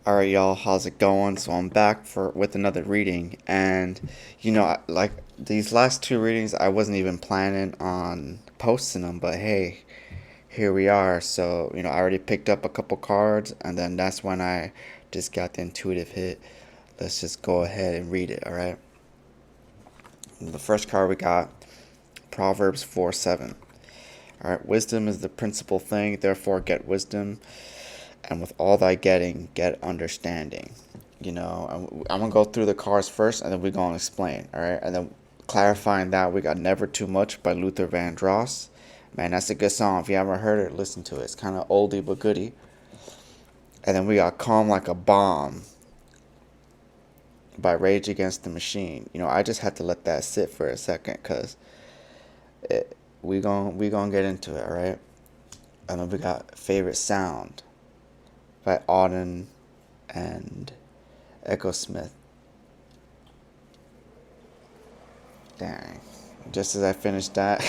All right, y'all, how's it going? So I'm back for with another reading, and like these last two readings, I wasn't even planning on posting them, but hey, here we are. So I already picked up a couple cards, and then that's when I just got the intuitive hit. Let's just go ahead and read it. All right. The first card we got, Proverbs 4:7. All right, wisdom is the principal thing, therefore get wisdom, and with all thy getting, get understanding. I'm gonna go through the cards first, and then we're gonna explain. All right, and then clarifying that we got "Never Too Much" by Luther Vandross. Man, that's a good song. If you haven't heard it, listen to it. It's kind of oldie but goodie. And then we got "Calm Like a Bomb" by Rage Against the Machine. I just had to let that sit for a second, cause we gonna get into it. All right. And then we got "Favorite Sound" by Auden and Echo Smith. Dang. Just as I finished that,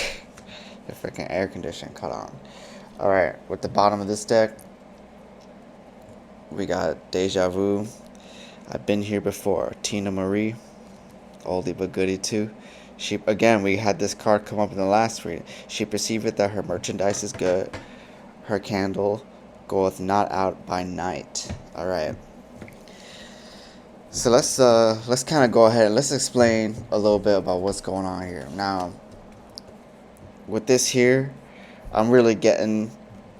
the freaking air conditioner cut on. Alright, with the bottom of this deck, we got Deja Vu. I've been here before. Tina Marie. Oldie but goodie too. She again, we had this card come up in the last reading. She perceiveth that her merchandise is good. Her candle goeth not out by night. Alright. So let's kind of go ahead and let's explain a little bit about what's going on here. Now, with this here, I'm really getting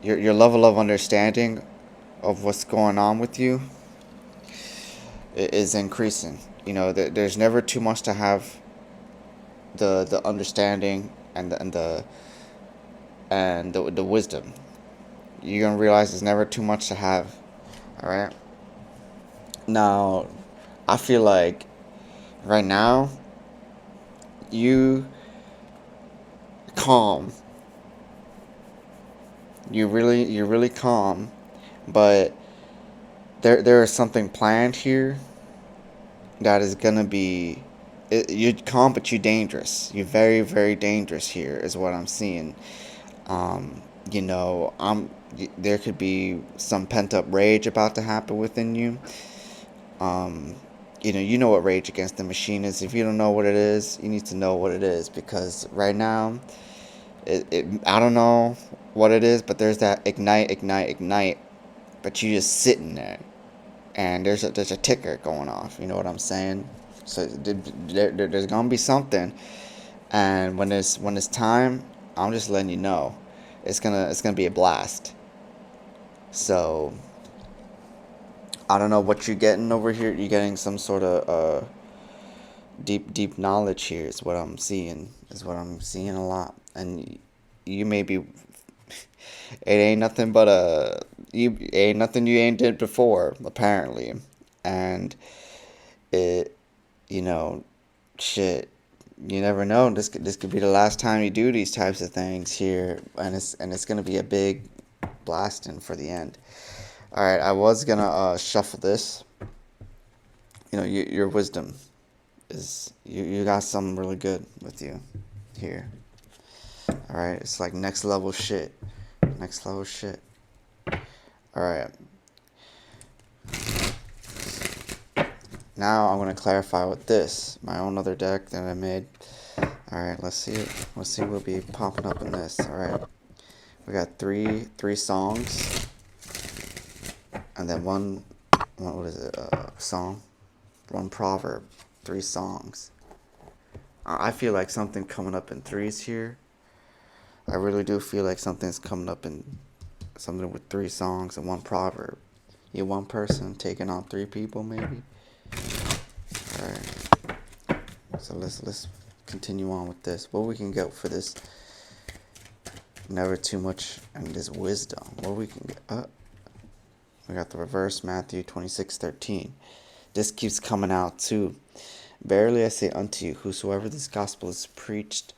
your level of understanding of what's going on with you is increasing. There's never too much to have the understanding and the wisdom. You're gonna realize there's never too much to have. All right. Now, I feel like right now you calm. You're really calm, but there is something planned here that is gonna be. You're calm, but you're dangerous. You're very, very dangerous here, is what I'm seeing. Um, there could be some pent up rage about to happen within you. Um, you know what Rage Against the Machine is. If you don't know what it is, you need to know what it is because right now, I don't know what it is, but there's that ignite, ignite, ignite, but you just sitting there, and there's a ticker going off. You know what I'm saying? So there's gonna be something, and when it's time, I'm just letting you know, it's gonna be a blast. So I don't know what you're getting over here. You're getting some sort of deep knowledge here. Is what I'm seeing. Is what I'm seeing a lot, and you may be. It ain't nothing but you ain't nothing you ain't did before apparently, and it you know shit. You never know. This could be the last time you do these types of things here, and it's gonna be a big blasting for the end. All right, I was gonna shuffle this. Your wisdom is you got something really good with you here. All right, it's like next level shit. Next level shit. All right. Now I'm gonna clarify with this, my own other deck that I made. All right, let's see. Let's see what'll be popping up in this. All right, we got three songs, and then one. What is it? Song, one proverb, three songs. I feel like something coming up in threes here. I really do feel like something's coming up in something with three songs and one proverb. You one person taking on three people, maybe. All right. So let's continue on with this. What we can get for this? Never too much and this wisdom. What we can get? We got the reverse Matthew 26:13. This keeps coming out too. Verily I say unto you, whosoever this gospel is preached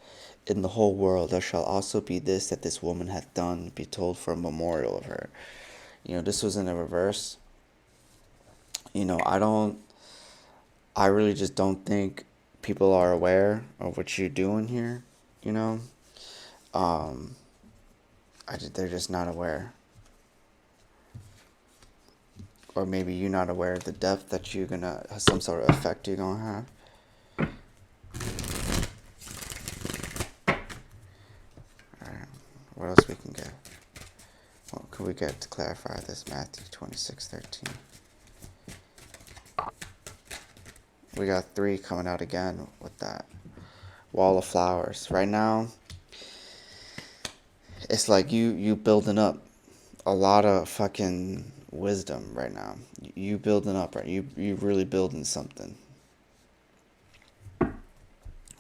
in the whole world, there shall also be this that this woman hath done, be told for a memorial of her. This was in a reverse. I really just don't think people are aware of what you're doing here. You know, um, they're just not aware. or maybe you're not aware of the depth that you're gonna, some sort of effect you're gonna have. Alright, what else we can get? What could we get to clarify this? Matthew 26:13. We got 3 coming out again with that wall of flowers. Right now, it's like you building up a lot of fucking wisdom right now. You building up, right? You really building something.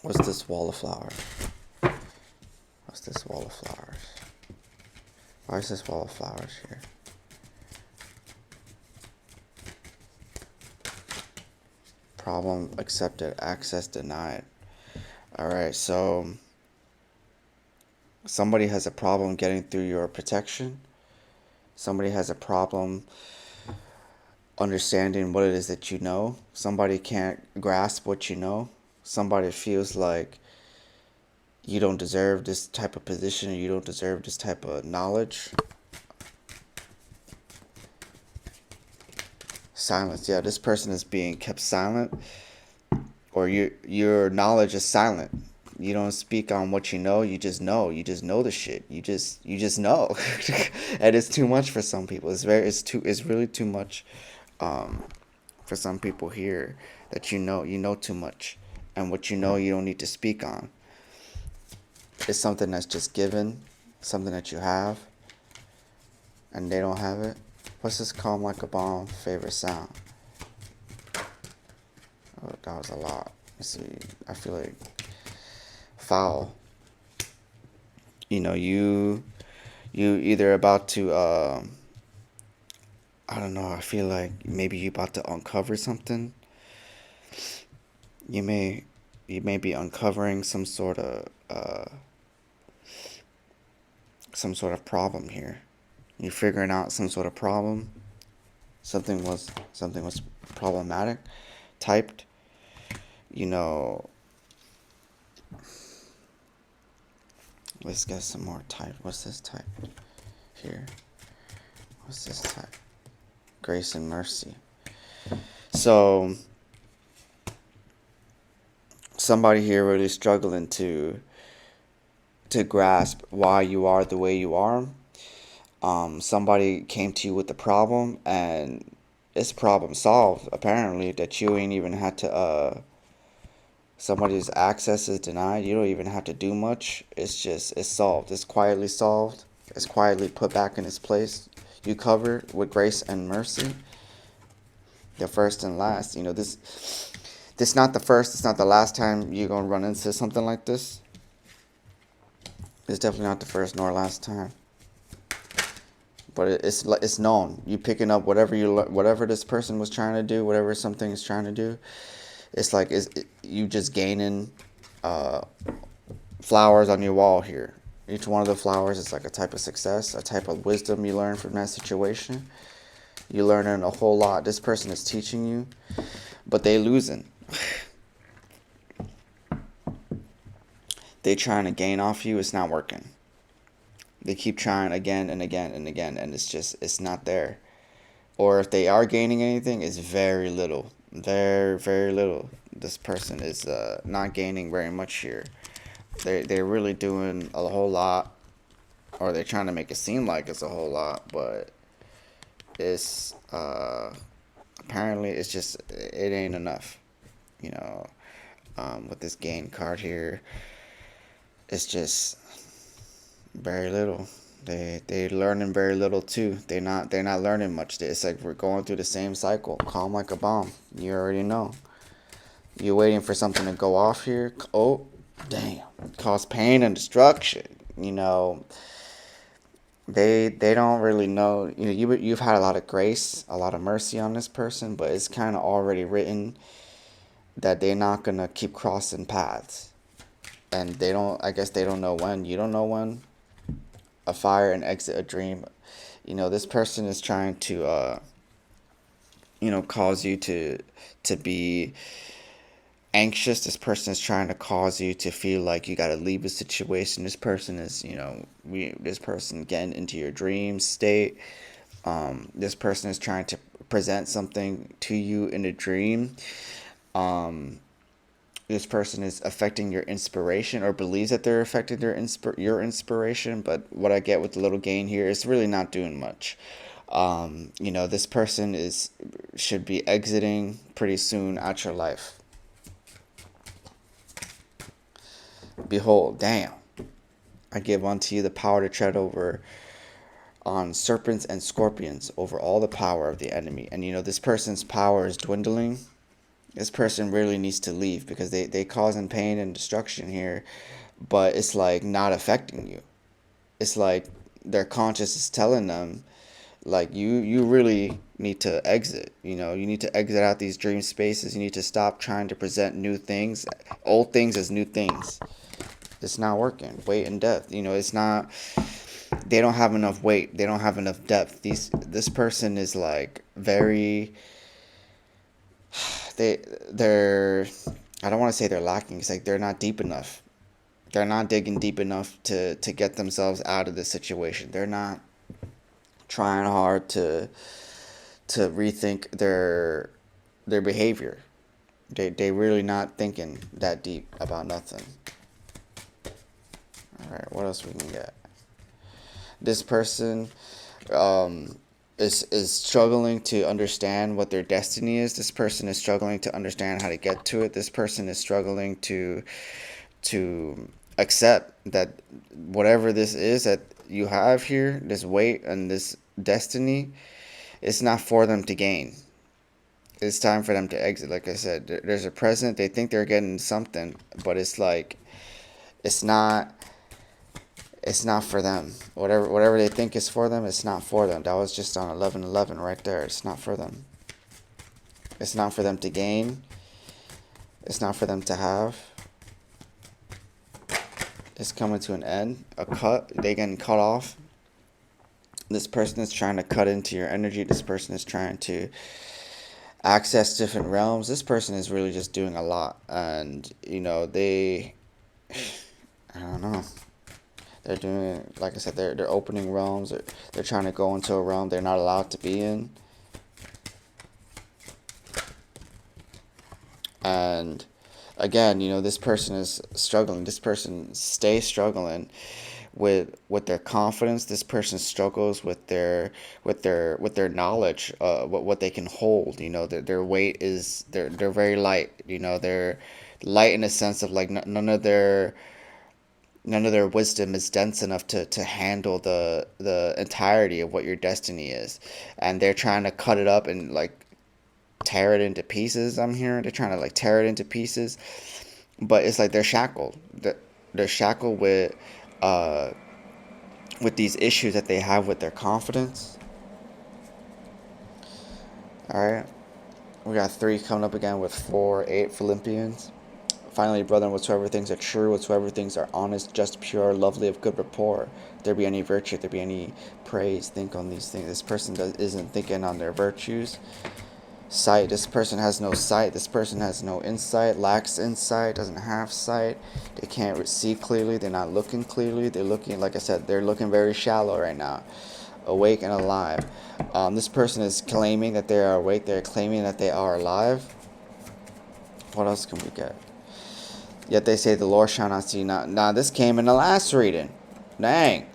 What's this wall of flowers? What's this wall of flowers? Why is this wall of flowers here? Problem accepted, access denied. Alright, so somebody has a problem getting through your protection. Somebody has a problem understanding what it is that you know. Somebody can't grasp what you know. Somebody feels like you don't deserve this type of position, or you don't deserve this type of knowledge. Silence. Yeah, this person is being kept silent, or your knowledge is silent. You don't speak on what you know. You just know. You just know the shit. You just know, and it's too much for some people. It's really too much, for some people here, that you know too much, and what you know you don't need to speak on. It's something that's just given, something that you have, and they don't have it. What's this calm like a bomb favorite sound? Oh, that was a lot. Let's see. I feel like foul. You either about to I don't know, I feel like maybe you about to uncover something. You may be uncovering some sort of problem here. You're figuring out some sort of problem. Something was problematic, typed. Let's get some more type. What's this type here? What's this type? Grace and mercy. So somebody here really struggling to grasp why you are the way you are. Somebody came to you with the problem, and it's problem solved. Apparently, that you ain't even had to. Somebody's access is denied. You don't even have to do much. It's solved. It's quietly solved. It's quietly put back in its place. You covered with grace and mercy. The first and last. This not the first. It's not the last time you're gonna run into something like this. It's definitely not the first nor last time. But it's known. You picking up whatever this person was trying to do, whatever something is trying to do. It's like you just gaining flowers on your wall here. Each one of the flowers is like a type of success, a type of wisdom you learn from that situation. You're learning a whole lot. This person is teaching you, but they losing. They trying to gain off you. It's not working. They keep trying again and again and again, and it's not there. Or if they are gaining anything, it's very little. Very, very little. This person is not gaining very much here. They're really doing a whole lot, or they're trying to make it seem like it's a whole lot, but it's apparently it ain't enough. With this gain card here, it's just very little. They learning very little too. They're not learning much. It's like we're going through the same cycle. Calm like a bomb. You already know. You're waiting for something to go off here. Oh, damn! Cause pain and destruction. They don't really know. You've had a lot of grace, a lot of mercy on this person, but it's kind of already written that they're not gonna keep crossing paths, and they don't. I guess they don't know when. You don't know when. A fire and exit a dream. This person is trying to cause you to be anxious. This person is trying to cause you to feel like you got to leave a situation. This person is this person getting into your dream state. This person is trying to present something to you in a dream. This person is affecting your inspiration, or believes that they're affecting your inspiration. But what I get with the little gain here is really not doing much. This person should be exiting pretty soon out your life. Behold, damn, I give unto you the power to tread over on serpents and scorpions, over all the power of the enemy. And this person's power is dwindling. This person really needs to leave, because they causing pain and destruction here, but it's like not affecting you. It's like their conscience is telling them, like, you really need to exit. You need to exit out these dream spaces. You need to stop trying to present new things, old things as new things. It's not working. Weight and depth. It's not. They don't have enough weight. They don't have enough depth. This person is like very. They're. I don't want to say they're lacking. It's like they're not deep enough. They're not digging deep enough to get themselves out of this situation. They're not trying hard to rethink their behavior. They really not thinking that deep about nothing. All right, what else we can get? This person is struggling to understand what their destiny is. This person is struggling to understand how to get to it. This person is struggling to accept that whatever this is that you have here, this weight and this destiny, it's not for them to gain. It's time for them to exit. Like I said, there's a present. They think they're getting something, but it's like it's not for them. Whatever they think is for them, it's not for them. That was just on 11:11 right there. It's not for them. It's not for them to gain. It's not for them to have. It's coming to an end. A cut. They getting cut off. This person is trying to cut into your energy. This person is trying to access different realms. This person is really just doing a lot. And, I don't know. They're doing, like I said, they're opening realms. They're trying to go into a realm they're not allowed to be in. And again, this person is struggling. This person stays struggling with their confidence. This person struggles with their knowledge, what they can hold. Their weight is they're very light. They're light in a sense of like none of their wisdom is dense enough to handle the entirety of what your destiny is. And they're trying to cut it up and like tear it into pieces. I'm hearing they're trying to like tear it into pieces, but it's like they're shackled. They're shackled with these issues that they have with their confidence. All right, we got 3 coming up again with 4-8 Philippians. Finally, brethren, whatsoever things are true, whatsoever things are honest, just, pure, lovely, of good rapport, if there be any virtue, if there be any praise, think on these things. This person isn't thinking on their virtues. Sight. This person has no sight. This person has no insight, lacks insight, doesn't have sight. They can't see clearly. They're not looking clearly. They're looking, like I said, they're looking very shallow right now. Awake and alive. This person is claiming that they are awake. They're claiming that they are alive. What else can we get? Yet they say the Lord shall not see. Now this came in the last reading. Dang.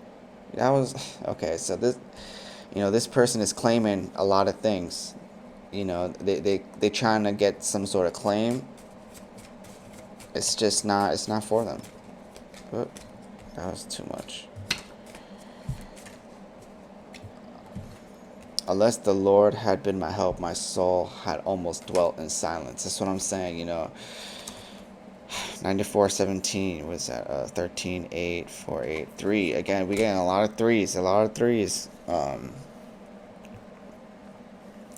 That was okay. So this person is claiming a lot of things. They trying to get some sort of claim. It's just not. It's not for them. Oop, that was too much. Unless the Lord had been my help, my soul had almost dwelt in silence. That's what I'm saying. 94:17 was at 13:8 4:8 3. Again, we getting a lot of threes.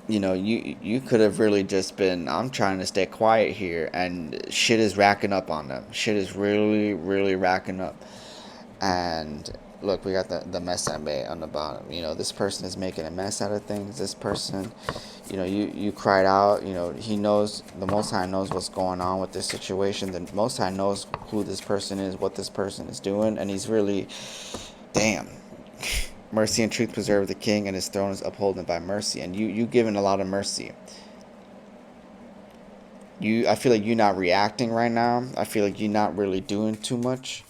You could have really just been, I'm trying to stay quiet here, and shit is racking up on them. Shit is really, really racking up. And look, we got the mess I made on the bottom. This person is making a mess out of things. This person, you cried out. He knows, the Most High knows what's going on with this situation. The Most High knows who this person is, what this person is doing, and he's really, damn. Mercy and truth preserve the king, and his throne is upholden by mercy. And you given a lot of mercy. I feel like you're not reacting right now. I feel like you're not really doing too much,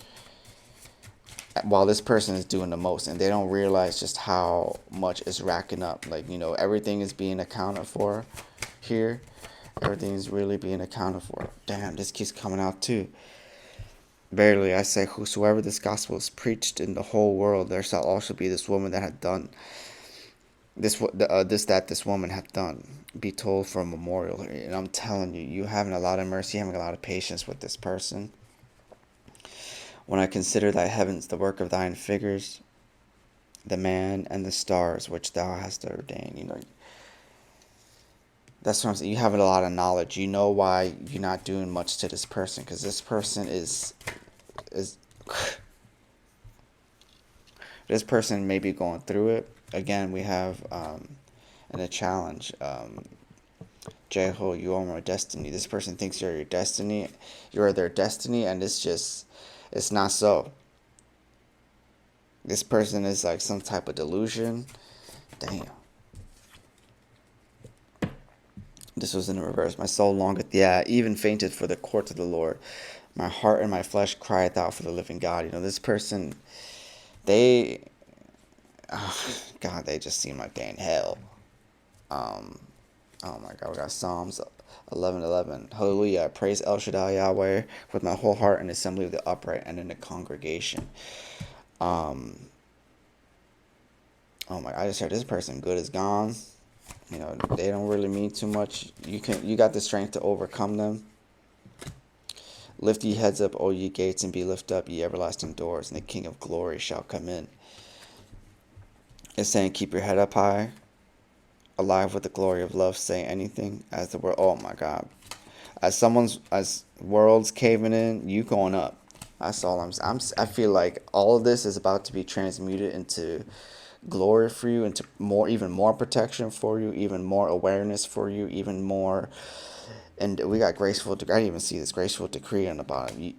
while this person is doing the most, and they don't realize just how much is racking up. Like, everything is being accounted for here. Everything is really being accounted for. Damn, this keeps coming out too. Verily I say, whosoever this gospel is preached in the whole world, there shall also be this woman that hath done this woman hath done, be told for a memorial. And I'm telling you, you having a lot of mercy, having a lot of patience with this person. When I consider thy heavens, the work of thine fingers, the man and the stars which thou hast ordained. That's what I'm saying. You have a lot of knowledge. You know why you're not doing much to this person, because this person is this person may be going through it. Again, we have in a challenge, Jeho, you are my destiny. This person thinks you're your destiny. You're their destiny, and it's not so. This person is like some type of delusion. Damn. This was in reverse. My soul longeth, even fainted for the court of the Lord. My heart and my flesh crieth out for the living God. This person, they just seem like they in hell. Oh my God, we got Psalms 11:11. Hallelujah, I praise El Shaddai Yahweh with my whole heart in the assembly of the upright and in the congregation. Oh my, I just heard this person good is gone. They don't really mean too much. You got the strength to overcome them. Lift ye heads up, O ye gates, and be lift up, ye everlasting doors, and the King of glory shall come in. It's saying keep your head up high, alive with the glory of love, say anything as the world. Oh my God. As world's caving in, you going up. That's all I feel like all of this is about to be transmuted into glory for you, into even more protection for you, even more awareness for you, even more. And we got graceful decree. I didn't even see this graceful decree on the bottom.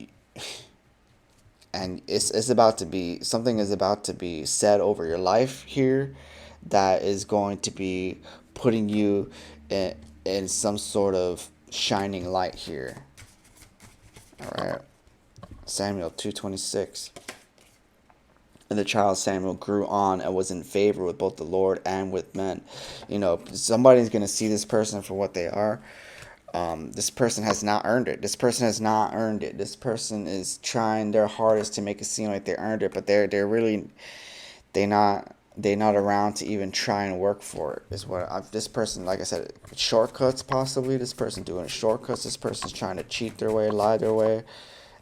And it's about to be, something is about to be said over your life here that is going to be putting you in some sort of shining light here. All right. Samuel 2:26. And the child Samuel grew on and was in favor with both the Lord and with men. Somebody's going to see this person for what they are. This person has not earned it. This person has not earned it. This person is trying their hardest to make it seem like they earned it, but they're not around to even try and work for it. This person, like I said, shortcuts possibly. This person doing shortcuts. This person's trying to cheat their way, lie their way,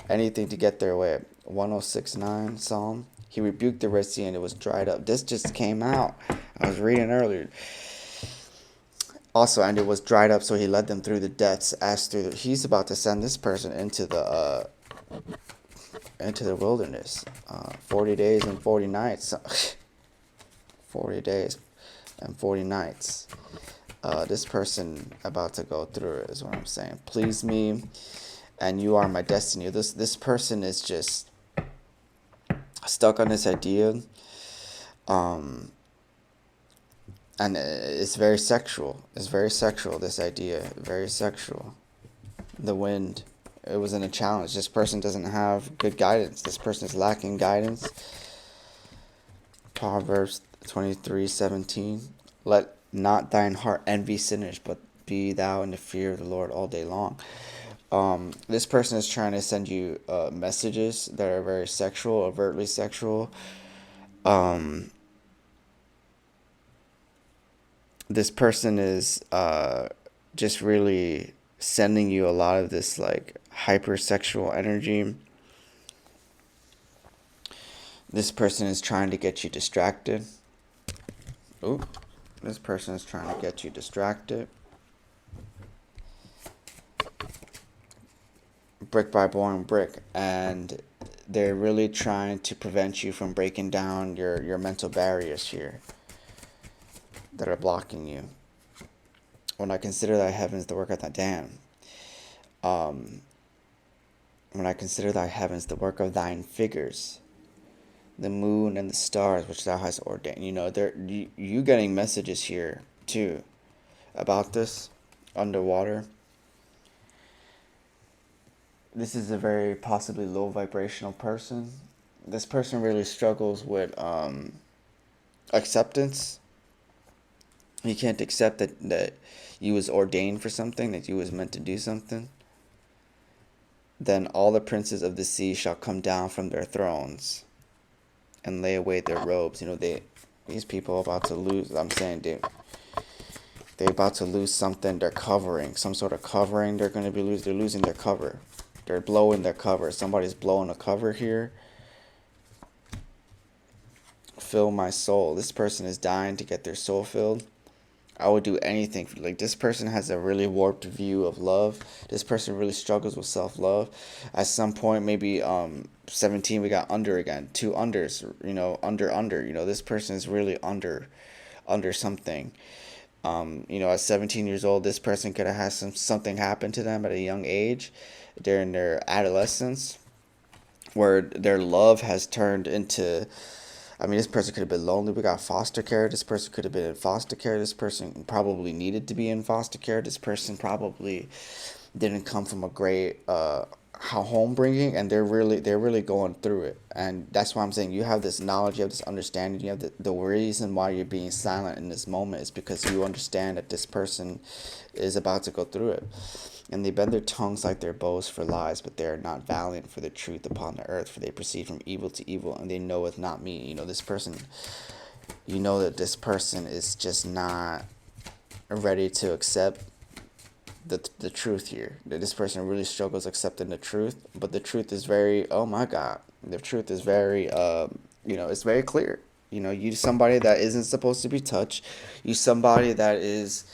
anything to get their way. 106:9 Psalm. He rebuked the Red Sea and it was dried up. This just came out. I was reading earlier. Also, and it was dried up, so he led them through the depths, as through he's about to send this person into the wilderness. 40 days and 40 nights. 40 days and 40 nights. This person about to go through it is what I'm saying. Please me, and you are my destiny. This person is just stuck on this idea. And it's very sexual. It's very sexual, this idea. Very sexual. The wind. It was in a challenge. This person doesn't have good guidance. This person is lacking guidance. Proverbs 23:17. Let not thine heart envy sinners, but be thou in the fear of the Lord all day long. This person is trying to send you messages that are very sexual, overtly sexual. This person is just really sending you a lot of this like hypersexual energy. This person is trying to get you distracted. This person is trying to get you distracted. Brick by boring brick, and they're really trying to prevent you from breaking down your mental barriers here that are blocking you. When I consider thy heavens, the work of thy when I consider thy heavens, the work of thine fingers, the moon and the stars which thou hast ordained. You getting messages here too about this underwater. This is a very possibly low vibrational person. This person really struggles with acceptance. He can't accept that you was ordained for something, that you was meant to do something. Then all the princes of the sea shall come down from their thrones and lay away their robes. These people are about to lose. I'm saying they about to lose something. They're covering some sort of covering. They're going to be losing. They're losing their cover. They're blowing their cover. Somebody's blowing a cover here. Fill my soul. This person is dying to get their soul filled. I would do anything. Like, this person has a really warped view of love. This person really struggles with self-love. At some point, maybe 17, we got under again. Two unders, under. This person is really under something. At 17 years old, this person could have had something happen to them at a young age during their adolescence, where their love has turned into, this person could have been lonely. We got foster care. This person could have been in foster care. This person probably needed to be in foster care. This person probably didn't come from a great home bringing, and they're really going through it. And that's why I'm saying you have this knowledge, you have this understanding, you have the reason why you're being silent in this moment is because you understand that this person is about to go through it. And they bend their tongues like their bows for lies, but they are not valiant for the truth upon the earth, for they proceed from evil to evil, and they knoweth not me. This person, that this person is just not ready to accept the truth here. That this person really struggles accepting the truth, but the truth is very, oh my God, the truth is very, it's very clear. You somebody that isn't supposed to be touched. You somebody that is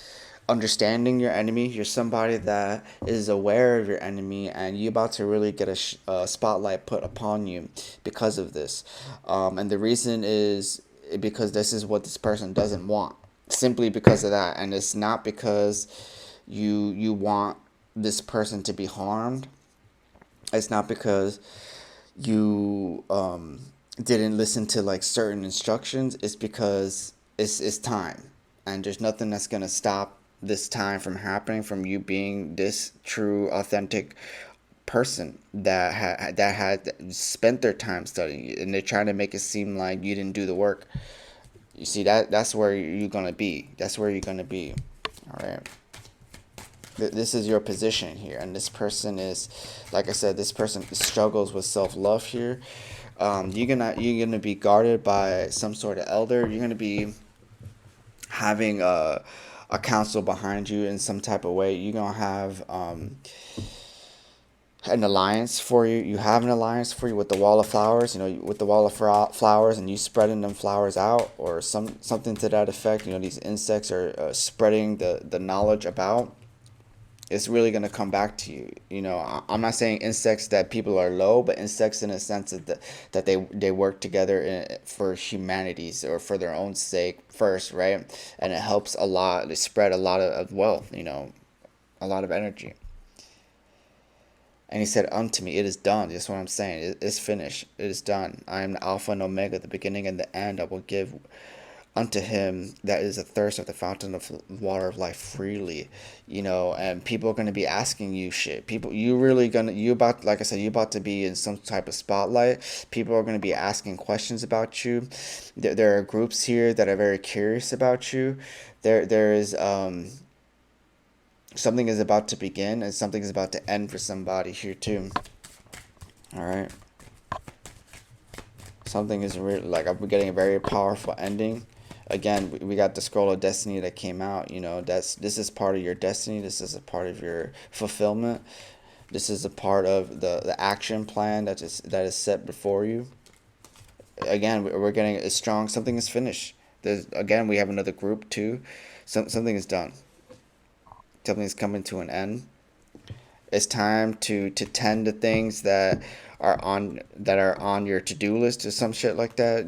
understanding your enemy. You're somebody that is aware of your enemy, and you're about to really get a spotlight put upon you because of this. And the reason is because this is what this person doesn't want. Simply because of that, and it's not because you want this person to be harmed. It's not because you didn't listen to like certain instructions. It's because it's time, and there's nothing that's gonna stop this time from happening, from you being this true, authentic person that had spent their time studying, and they're trying to make it seem like you didn't do the work. You see that's where you're gonna be. That's where you're gonna be. All right. This is your position here, and this person is, like I said, this person struggles with self-love here. You're gonna be guarded by some sort of elder. You're gonna be having a council behind you in some type of way. You're gonna have an alliance for you. You have an alliance for you with the wall of flowers. With the wall of flowers, and you spreading them flowers out, or something to that effect. These insects are spreading the knowledge about. It's really going to come back to you. I'm not saying insects that people are low, but insects in a sense that they work together for humanities or for their own sake first, right? And it helps a lot. They spread a lot of wealth, a lot of energy. And he said unto me, it is done. That's what I'm saying. It is finished. It is done. I am the Alpha and Omega, the beginning and the end. I will give unto him that is athirst of the fountain of water of life freely. And people are going to be asking you shit. Like I said, you about to be in some type of spotlight. People are going to be asking questions about you. There are groups here that are very curious about you. There is something is about to begin, and something is about to end for somebody here too. All right. Something is really, like, I'm getting a very powerful ending. Again, we got the scroll of destiny that came out. This is part of your destiny. This is a part of your fulfillment. This is a part of the action plan that is set before you. Again, we're getting a strong, something is finished. Again, we have another group too. Something is done. Something is coming to an end. It's time to tend to things that are on your to-do list or some shit like that.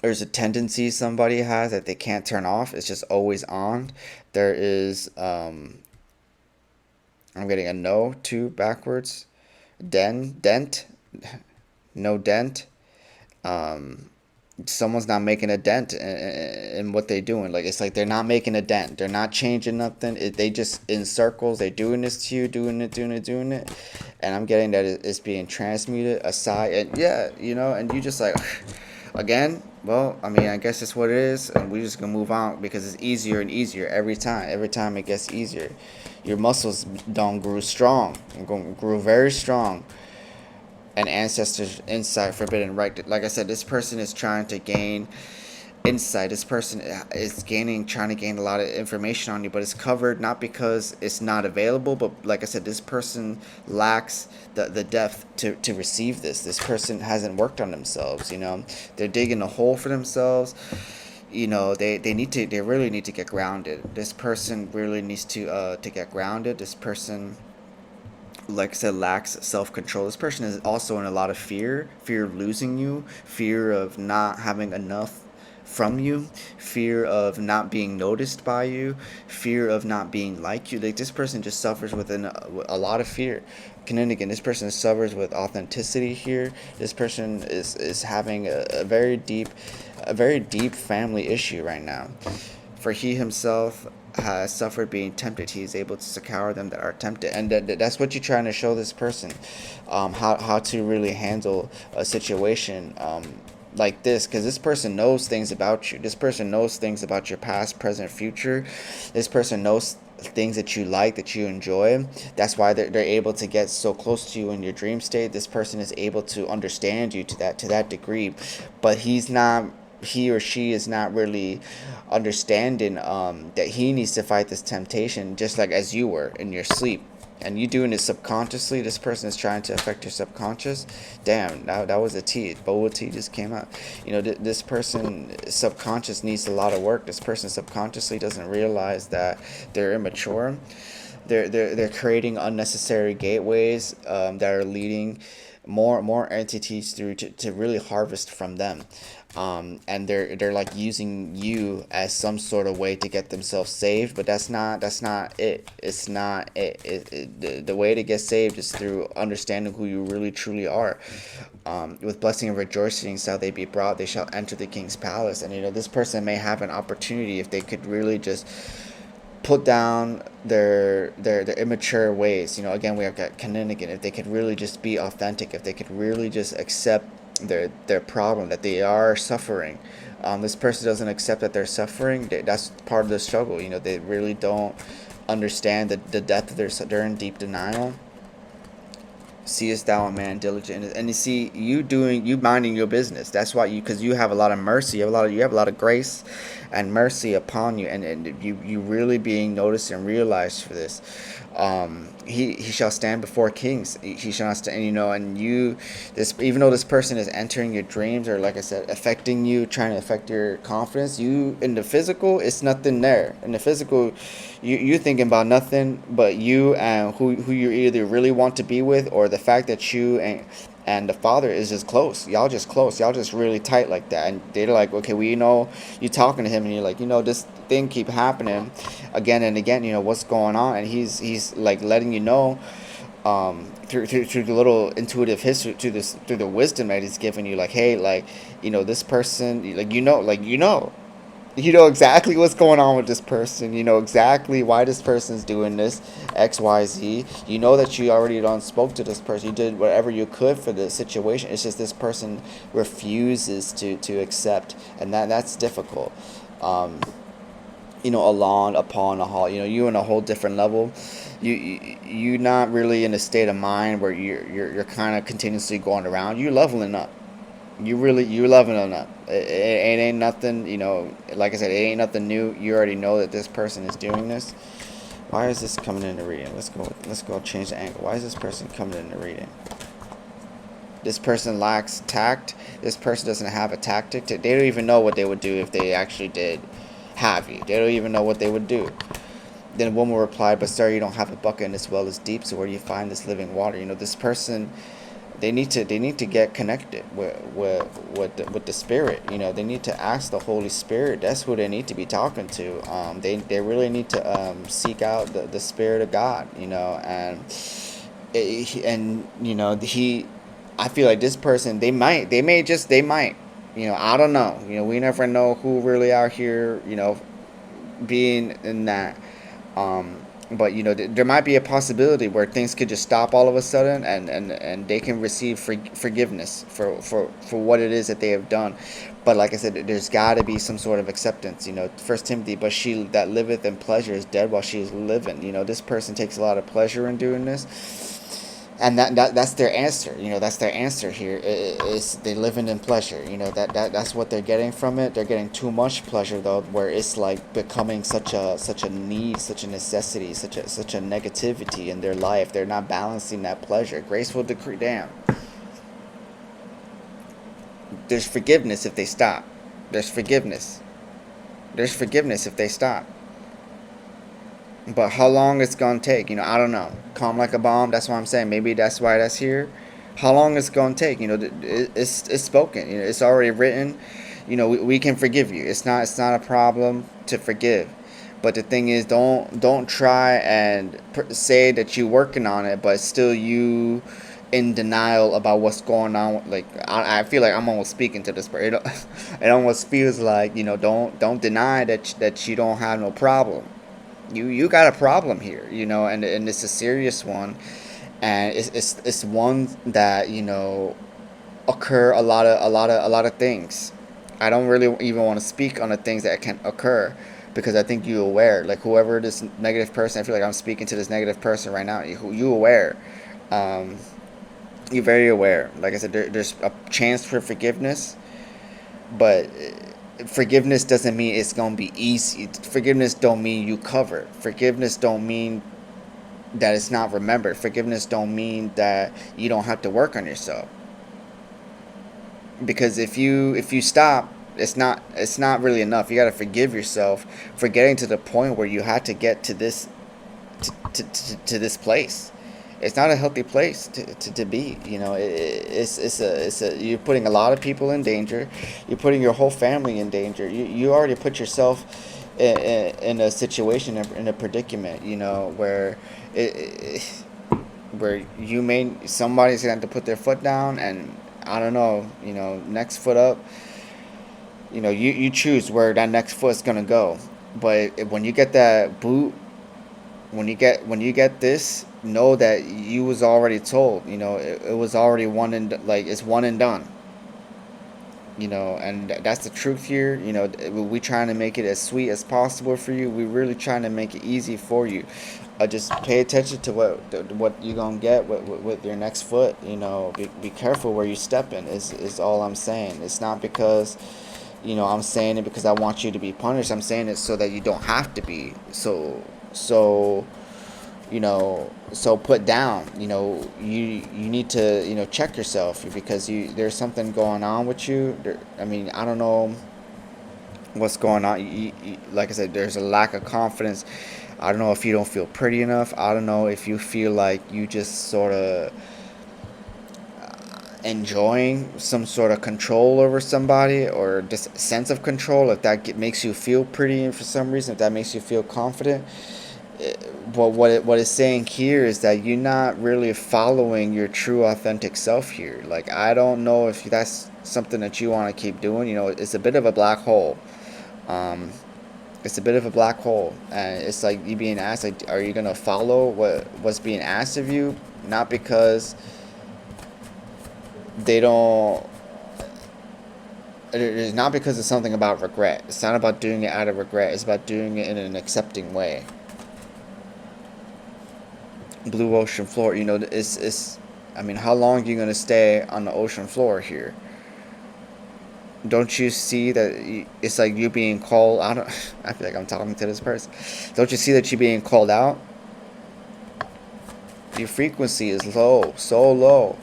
There's a tendency somebody has that they can't turn off. It's just always on. There is I'm getting a no too backwards. Dent, no dent. Um, Someone's not making a dent in what they're doing. Like it's like they're not making a dent. They're not changing nothing. They just in circles. They're doing this to you, doing it, and I'm getting that it's being transmuted aside. And yeah, and you just like again. Well, I mean, I guess it's what it is, and we just gonna move on because it's easier and easier every time. Every time it gets easier. Your muscles don't grow strong. Grew very strong, and ancestors insight forbidden right. Like I said, this person is trying to gain insight. This person is trying to gain a lot of information on you, but it's covered not because it's not available, but like I said, this person lacks the depth to receive this person hasn't worked on themselves. They're digging a hole for themselves. They really need to get grounded. This person really needs to get grounded. This person, like I said, lacks self control. This person is also in a lot of fear of losing you, fear of not having enough from you, fear of not being noticed by you, fear of not being like you. Like this person just suffers within a lot of fear. Again, this person suffers with authenticity here. This person is having a very deep family issue right now. For he himself has suffered being tempted, he is able to succor them that are tempted, and that's what you're trying to show this person, how to really handle a situation like this, because this person knows things about you. This person knows things about your past, present, future. This person knows things that you like, that you enjoy. That's why they're able to get so close to you in your dream state. This person is able to understand you to that degree, but he or she is not really understanding that he needs to fight this temptation just like as you were in your sleep, and you doing it subconsciously. This person is trying to affect your subconscious. Damn, that was a T. Boa T just came out. This person subconscious needs a lot of work. This person subconsciously doesn't realize that they're immature. They're creating unnecessary gateways that are leading more entities through to really harvest from them. And they're like using you as some sort of way to get themselves saved, but that's not it. It's not the way to get saved is through understanding who you really truly are. With blessing and rejoicing shall they be brought, they shall enter the king's palace. And this person may have an opportunity if they could really just put down their immature ways. Again, we have got Kaninigan. If they could really just be authentic, if they could really just accept their problem, that they are suffering. This person doesn't accept that they're suffering. That's part of the struggle. They really don't understand the depth of they're in deep denial. Seest thou a man diligent, and you see you minding your business. That's why because you have a lot of mercy, you have a lot of grace and mercy upon you, and you really being noticed and realized for this. He shall stand before kings. He shall not stand. And this, even though this person is entering your dreams, or like I said, affecting you, trying to affect your confidence, you in the physical, it's nothing there. In the physical, you thinking about nothing but you and who you either really want to be with, or the fact that you and the father is just close. Y'all just close. Y'all just really tight like that. And they're like, okay, you talking to him, and you're like, this thing keep happening again and again. What's going on? And he's like letting you know, through the little intuitive history, through the wisdom that he's giving you, like, hey, like, this person, like, you know exactly what's going on with this person. You know exactly why this person's doing this, XYZ. You know that you already done spoke to this person. You did whatever you could for the situation. It's just this person refuses to accept, and that's difficult. Along upon a hall, you in a whole different level. You not really in a state of mind where you're kind of continuously going around. You're leveling up. You leveling up. It ain't nothing. Like I said, it ain't nothing new. You already know that this person is doing this. Why is this coming in the reading? Let's go change the angle. Why is this person coming in the reading? This person lacks tact. This person doesn't have a tactic. They don't even know what they would do if they actually did have you. They don't even know what they would do. Then a woman replied, "But sir, you don't have a bucket and this well is deep. So where do you find this living water?" This person, they need to get connected with the spirit. They need to ask the Holy Spirit. That's who they need to be talking to. They really need to seek out the Spirit of God. And And he, I feel like this person, they might, I don't know, we never know who really out here, being in that. um but there might be a possibility where things could just stop all of a sudden, and they can receive forgiveness for what it is that they have done. But like I said, there's got to be some sort of acceptance. First Timothy, but she that liveth in pleasure is dead while she is living. This person takes a lot of pleasure in doing this, and that's their answer. That's their answer here, is they living in pleasure. That's what they're getting from it. They're getting too much pleasure, though, where it's like becoming such a need, such a necessity, such a negativity in their life. They're not balancing that pleasure. Grace will decree. Damn, there's forgiveness if they stop. There's forgiveness. There's forgiveness if they stop. But how long it's gonna take, I don't know. Calm like a bomb. That's what I'm saying. Maybe that's why that's here. How long it's gonna take? It's spoken. It's already written. We can forgive you. It's not a problem to forgive. But the thing is, don't try and say that you're working on it, but still you in denial about what's going on. Like, I feel like I'm almost speaking to this person. It almost feels like, don't deny that you don't have no problem. You got a problem here, and it's a serious one, and it's one that occur a lot of things. I don't really even want to speak on the things that can occur, because I think you aware, like, whoever this negative person, I feel like I'm speaking to this negative person right now. You aware, um, you're very aware. Like I said, there's a chance for forgiveness, but forgiveness doesn't mean it's gonna be easy. Forgiveness don't mean you covered. Forgiveness don't mean that it's not remembered. Forgiveness don't mean that you don't have to work on yourself. Because if you stop, it's not really enough. You got to forgive yourself for getting to the point where you had to get to this, to this place. It's not a healthy place to be. It's a you're putting a lot of people in danger. You're putting your whole family in danger. You already put yourself in a situation, in a predicament, where it, where somebody's gonna have to put their foot down, and I don't know, next foot up. You choose where that next foot's gonna go. But when you get that boot, when you get this, know that you was already told. It was already one and like it's one and done. And that's the truth here. We trying to make it as sweet as possible for you. We really trying to make it easy for you. Just pay attention to what you gonna get with your next foot. Be careful where you step in. Is all I'm saying. It's not because I'm saying it because I want you to be punished. I'm saying it so that you don't have to be. So so put down. You need to check yourself, because there's something going on with you. I mean, I don't know what's going on. Like I said, there's a lack of confidence. I don't know if you don't feel pretty enough. I don't know if you feel like you just sort of enjoying some sort of control over somebody, or just sense of control, if that makes you feel pretty for some reason, if that makes you feel confident. But what it's saying here is that you're not really following your true authentic self here. Like, I don't know if that's something that you want to keep doing. It's a bit of a black hole. um it's a bit of a black hole, and it's like you being asked, like, are you gonna follow what's being asked of you? Not because they don't it's not because it's something about regret. It's not about doing it out of regret. It's about doing it in an accepting way. Blue ocean floor, it's I mean, how long are you going to stay on the ocean floor here? Don't you see that it's like you being called? I feel like I'm talking to this person. Don't you see that you're being called out? Your frequency is low, so low.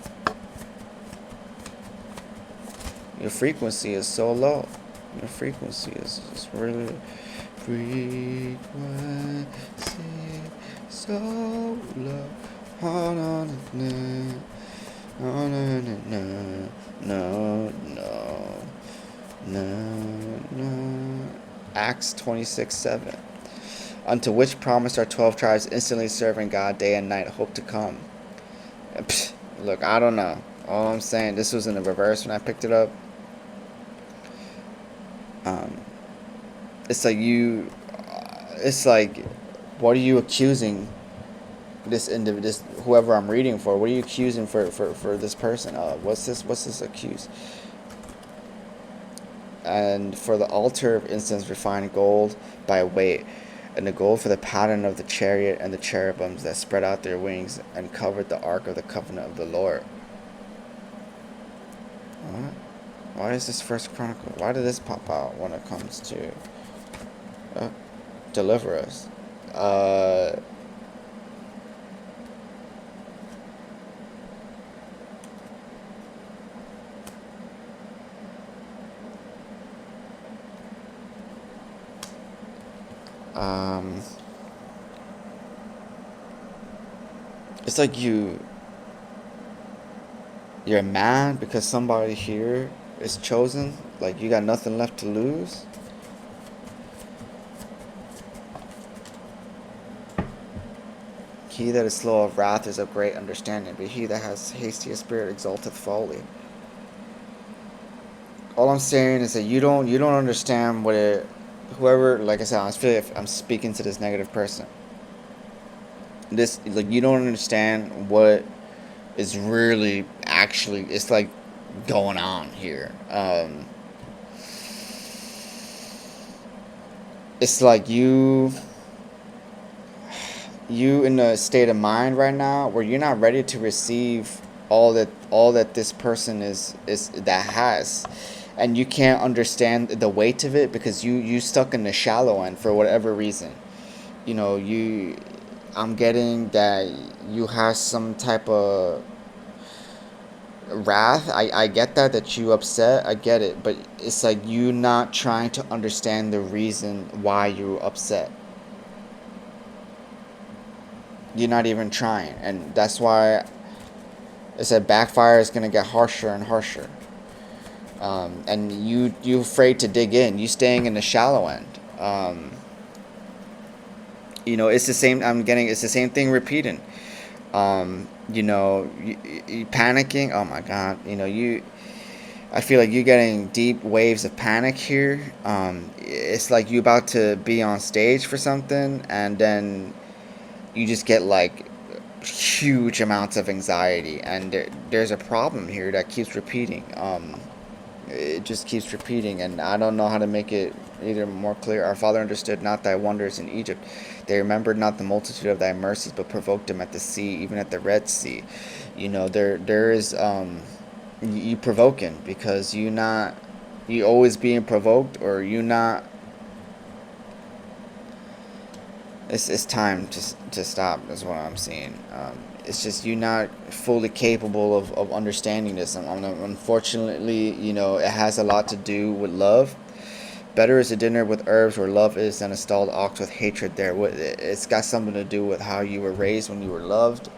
Your frequency is so low. Your frequency is really frequency so low. Oh, no, no, no, no, no, no, no, no, no. Acts 26:7. Unto which promised our 12 tribes, instantly serving God day and night, hope to come. Pfft, look, I don't know. All I'm saying, this was in the reverse when I picked it up. Um, it's like you, it's like, what are you accusing this individual, this whoever I'm reading for? What are you accusing for this person? What's this accused? And for the altar of incense, refined gold by weight, and the gold for the pattern of the chariot and the cherubims that spread out their wings and covered the ark of the covenant of the Lord. What? Why is this First Chronicle? Why did this pop out when it comes to uh, deliver us? Uh, um, it's like you're mad because somebody here is chosen. Like you got nothing left to lose. He that is slow of wrath is of great understanding, but he that has hasty spirit exalteth folly. All I'm saying is that you don't understand what it. Whoever, like I said, I feel like I'm speaking to this negative person. This, like, you don't understand what is really actually, it's like going on here. It's like you in a state of mind right now where you're not ready to receive all that this person is that has, and you can't understand the weight of it because you stuck in the shallow end for whatever reason. You I'm getting that you have some type of wrath. I get that you upset. I get it, but it's like you not trying to understand the reason why you're upset. You're not even trying, and that's why I said backfire is gonna get harsher and harsher. And you afraid to dig in. You staying in the shallow end. It's the same. It's the same thing repeating. You panicking. Oh my God. I feel like you're getting deep waves of panic here. It's like you about to be on stage for something, and then you just get like huge amounts of anxiety, and there's a problem here that keeps repeating. It just keeps repeating, and I don't know how to make it either more clear. Our father understood not thy wonders in Egypt. They remembered not the multitude of thy mercies, but provoked him at the sea, even at the Red Sea. There is you provoking because you always being provoked, or you not. It's time to stop. Is what I'm seeing. It's just you not fully capable of understanding this. Unfortunately, it has a lot to do with love. Better is a dinner with herbs where love is than a stalled ox with hatred there. It's got something to do with how you were raised when you were loved.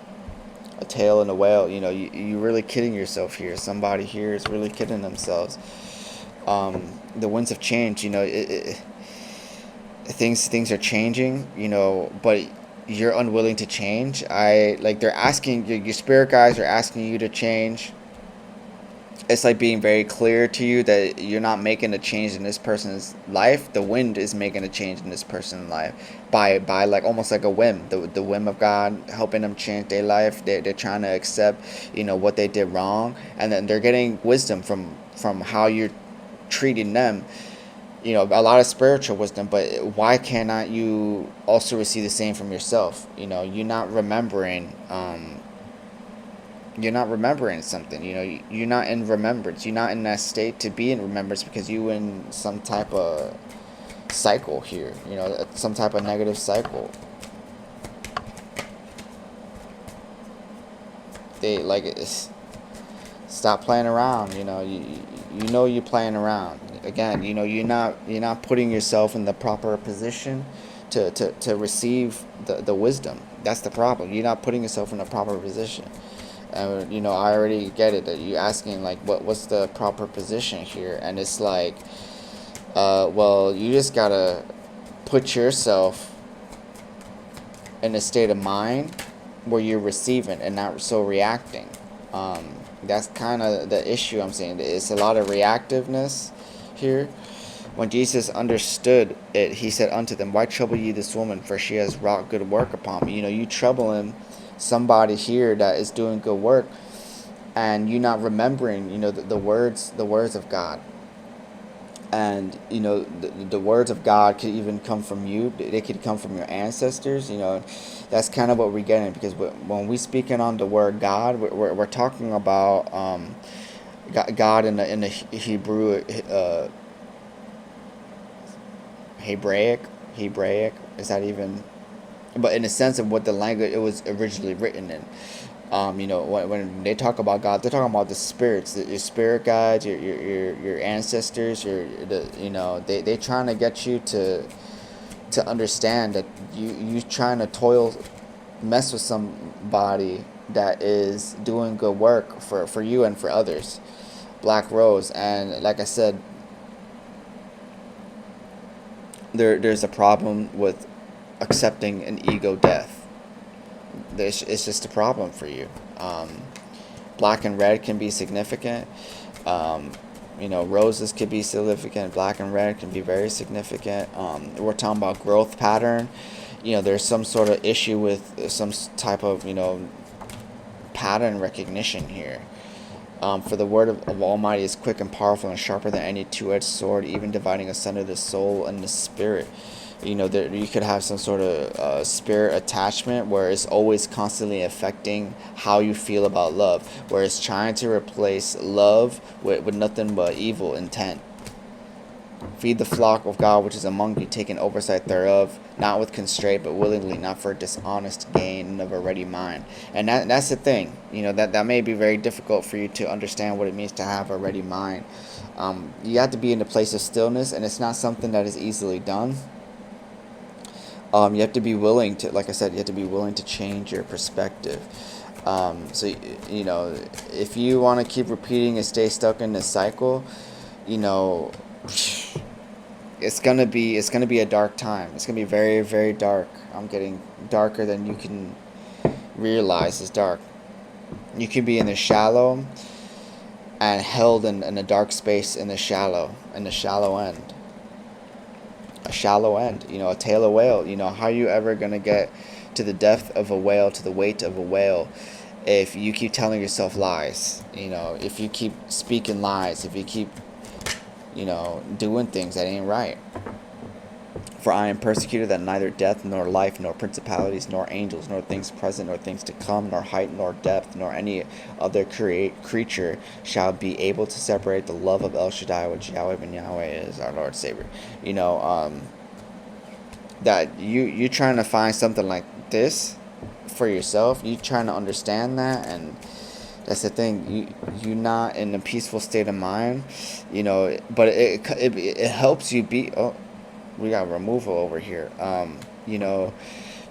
A tail and a whale. You're really kidding yourself here. Somebody here is really kidding themselves. The winds of change. Things are changing. But you're unwilling to change. They're asking your spirit guides are asking you to change. It's like being very clear to you that you're not making a change in this person's life. The wind is making a change in this person's life by like almost like a whim. The whim of God helping them change their life. They're trying to accept what they did wrong, and then they're getting wisdom from how you're treating them. A lot of spiritual wisdom, but why cannot you also receive the same from yourself? You're not remembering something. You're not in remembrance. You're not in that state to be in remembrance because you in some type of cycle here. Some type of negative cycle. They like it's, stop playing around. You're playing around. Again, you're not putting yourself in the proper position to receive the wisdom. That's the problem. You're not putting yourself in the proper position. And I already get it that you asking like what's the proper position here, and it's like well, you just gotta put yourself in a state of mind where you're receiving and not so reacting. That's kind of the issue I'm saying. It's a lot of reactiveness here. When Jesus understood it, he said unto them, why trouble ye this woman? For she has wrought good work upon me. You troubling somebody here that is doing good work, and you not remembering, the words of God. And the words of God could even come from you. They could come from your ancestors. That's kind of what we're getting, because when we speaking on the word God, we're talking about God in the Hebrew, Hebraic. Is that even? But in the sense of what the language it was originally written in. When they talk about God, they're talking about the spirits, your spirit guides, your ancestors, they trying to get you to understand that you trying to mess with somebody that is doing good work for you and for others. Black Rose, and like I said, there's a problem with accepting an ego death. It's just a problem for you. Black and red can be significant. Roses could be significant. Black and red can be very significant. We're talking about growth pattern. There's some sort of issue with some type of, pattern recognition here. For the word of Almighty is quick and powerful and sharper than any two-edged sword, even dividing asunder the soul and the spirit. You could have some sort of spirit attachment where it's always constantly affecting how you feel about love, where it's trying to replace love with nothing but evil intent. Feed the flock of God which is among you, taking oversight thereof, not with constraint, but willingly, not for dishonest gain of a ready mind. And that's the thing. That may be very difficult for you to understand what it means to have a ready mind. You have to be in a place of stillness, and it's not something that is easily done. You have to be willing to, like I said, you have to be willing to change your perspective. So if you want to keep repeating and stay stuck in this cycle, it's gonna be a dark time. It's gonna be very, very dark. I'm getting darker than you can realize is dark. You can be in the shallow and held in a dark space in the shallow end. A shallow end, a tail of whale. How are you ever going to get to the depth of a whale, to the weight of a whale, if you keep telling yourself lies? If you keep speaking lies, if you keep, doing things that ain't right. For I am persecuted, that neither death, nor life, nor principalities, nor angels, nor things present, nor things to come, nor height, nor depth, nor any other creature shall be able to separate the love of El Shaddai, which Yahweh ben Yahweh is our Lord Savior. That you trying to find something like this for yourself. You trying to understand that, and that's the thing. You're not in a peaceful state of mind. But it helps you be. Oh, we got removal over here. You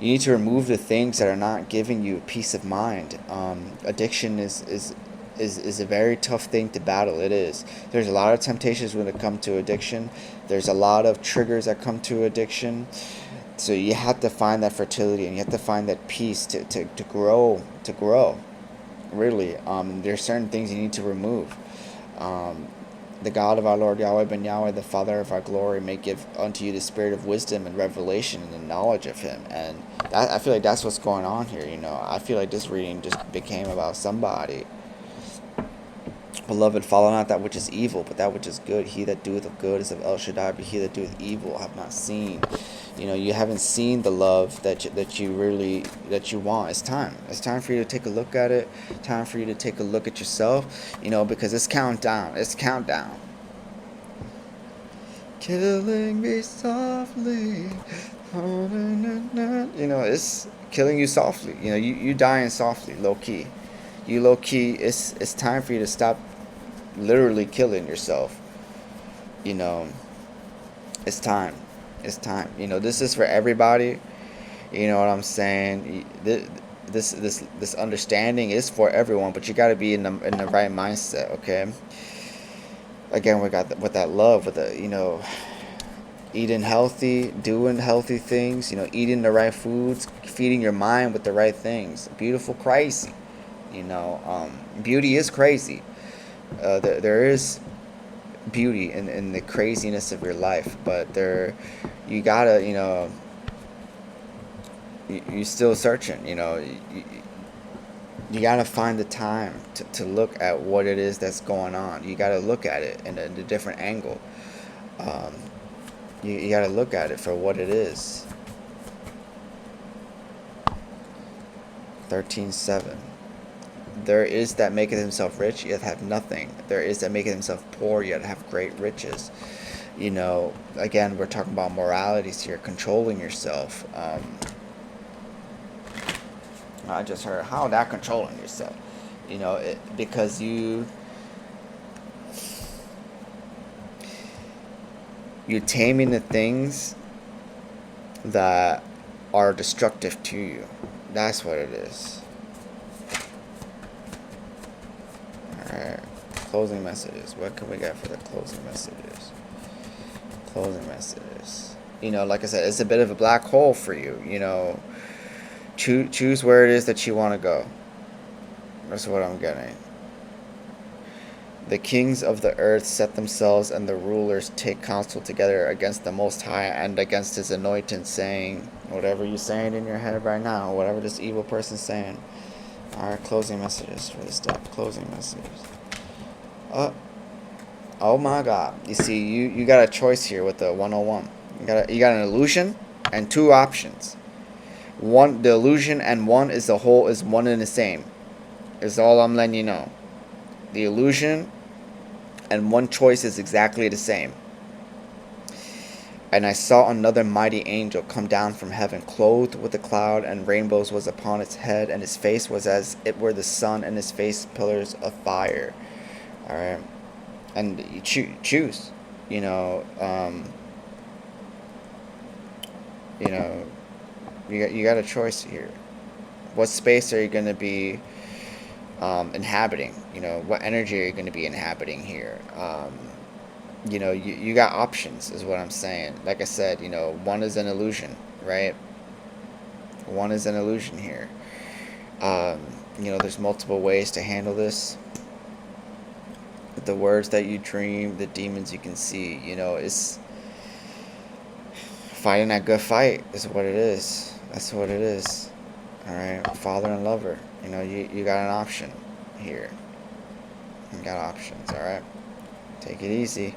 need to remove the things that are not giving you peace of mind. Addiction is a very tough thing to battle. It is. There's a lot of temptations when it comes to addiction. There's a lot of triggers that come to addiction. So you have to find that fertility, and you have to find that peace to grow. Really, there's certain things you need to remove. The God of our Lord Yahweh ben Yahweh, the Father of our glory, may give unto you the spirit of wisdom and revelation and the knowledge of Him. And I feel like that's what's going on here. I feel like this reading just became about somebody. Beloved, follow not that which is evil, but that which is good. He that doeth of good is of El Shaddai, but he that doeth evil have not seen. You haven't seen the love that you want. It's time. It's time for you to take a look at it. Time for you to take a look at yourself. Because it's countdown. It's countdown. Killing me softly. It's killing you softly. You dying softly, low key. You low key. It's time for you to stop literally killing yourself. It's time. It's time. This is for everybody. You know what I'm saying? This understanding is for everyone, but you got to be in the right mindset. Okay. Again, we got with that love, with the eating healthy, doing healthy things, eating the right foods, feeding your mind with the right things. Beautiful crazy. Beauty is crazy. There is beauty in the craziness of your life, but you gotta, you still searching, you gotta find the time to look at what it is that's going on. You gotta look at it in a different angle. Um, you gotta look at it for what it is. 13:7. There is that maketh himself rich, yet have nothing. There is that maketh himself poor, yet have great riches. Again, we're talking about moralities here, controlling yourself. I just heard, how that controlling yourself? Because you're taming the things that are destructive to you. That's what it is. Alright. Closing messages. What can we get for the closing messages? Closing messages. Like I said, it's a bit of a black hole for you. Choose where it is that you want to go. That's what I'm getting. The kings of the earth set themselves, and the rulers take counsel together against the Most High and against his anointed, saying, whatever you're saying in your head right now, whatever this evil person's saying. Alright, closing messages for this deck. Closing messages. Oh my god. You see, you got a choice here with the 101. You got an illusion and two options. The illusion and one is the whole, is one and the same. Is all I'm letting you know. The illusion and one choice is exactly the same. And I saw another mighty angel come down from heaven, clothed with a cloud, and rainbows was upon its head, and his face was as it were the sun, and his face pillars of fire. Alright. And you choose. You got a choice here. What space are you going to be inhabiting? What energy are you going to be inhabiting here? You got options, is what I'm saying. Like I said, one is an illusion, right? One is an illusion here. There's multiple ways to handle this. The words that you dream, the demons you can see, it's fighting that good fight is what it is. That's what it is. Alright, father and lover. You got an option here. You got options, alright? Take it easy.